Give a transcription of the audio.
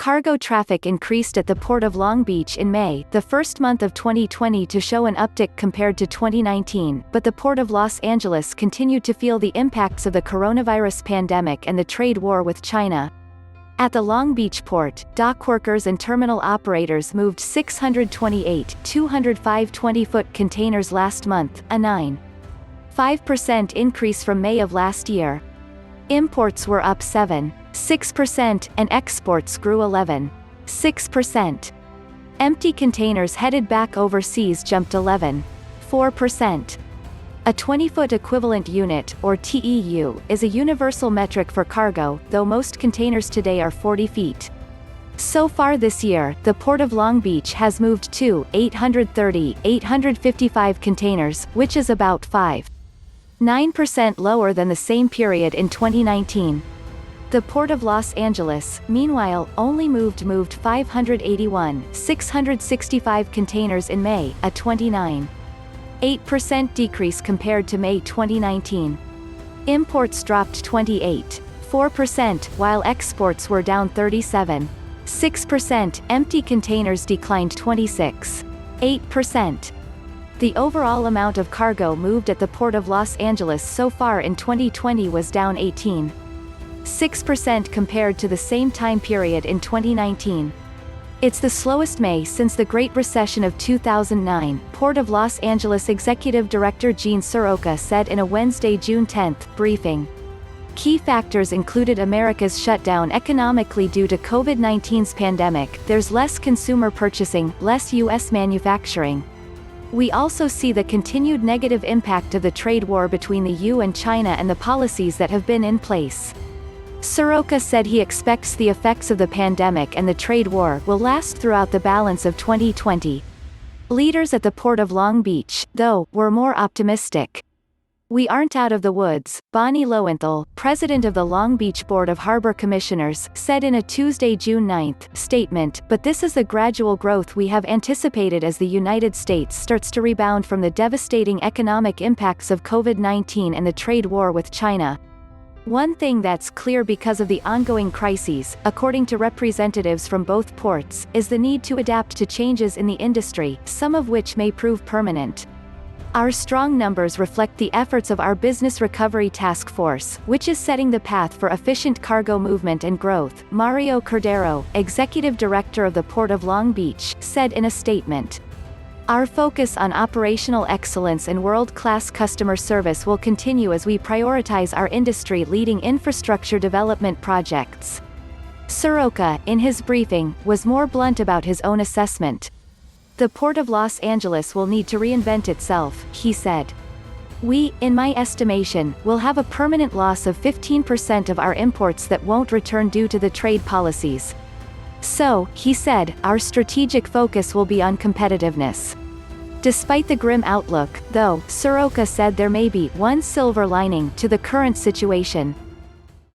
Cargo traffic increased at the Port of Long Beach in May, the first month of 2020 to show an uptick compared to 2019, but the Port of Los Angeles continued to feel the impacts of the coronavirus pandemic and the trade war with China. At the Long Beach port, dock workers and terminal operators moved 628 205 20-foot containers last month, a 9.5% increase from May of last year. Imports were up 7.6%, and exports grew 11.6%. Empty containers headed back overseas jumped 11.4%. A 20-foot equivalent unit, or TEU, is a universal metric for cargo, though most containers today are 40 feet. So far this year, the Port of Long Beach has moved 855 containers, which is about 5.9% lower than the same period in 2019. The Port of Los Angeles, meanwhile, only moved 665 containers in May, a 29.8% decrease compared to May 2019. Imports dropped 28.4%, while exports were down 37.6%. Empty containers declined 26.8%. The overall amount of cargo moved at the Port of Los Angeles so far in 2020 was down 18.6% compared to the same time period in 2019. It's the slowest May since the Great Recession of 2009, Port of Los Angeles Executive Director Gene Seroka said in a Wednesday, June 10 briefing. Key factors included America's shutdown economically due to COVID-19's pandemic. There's less consumer purchasing, less U.S. manufacturing. We also see the continued negative impact of the trade war between the EU and China and the policies that have been in place. Seroka said he expects the effects of the pandemic and the trade war will last throughout the balance of 2020. Leaders at the Port of Long Beach, though, were more optimistic. "We aren't out of the woods," Bonnie Lowenthal, president of the Long Beach Board of Harbor Commissioners, said in a Tuesday, June 9 statement, "But this is the gradual growth we have anticipated as the United States starts to rebound from the devastating economic impacts of COVID-19 and the trade war with China. One thing that's clear because of the ongoing crises, according to representatives from both ports, is the need to adapt to changes in the industry, some of which may prove permanent. Our strong numbers reflect the efforts of our Business Recovery Task Force, which is setting the path for efficient cargo movement and growth," Mario Cordero, executive director of the Port of Long Beach, said in a statement. "Our focus on operational excellence and world-class customer service will continue as we prioritize our industry-leading infrastructure development projects." Seroka, in his briefing, was more blunt about his own assessment. "The Port of Los Angeles will need to reinvent itself," he said. "We, in my estimation, will have a permanent loss of 15% of our imports that won't return due to the trade policies. So," he said, "our strategic focus will be on competitiveness." Despite the grim outlook, though, Seroka said there may be one silver lining to the current situation.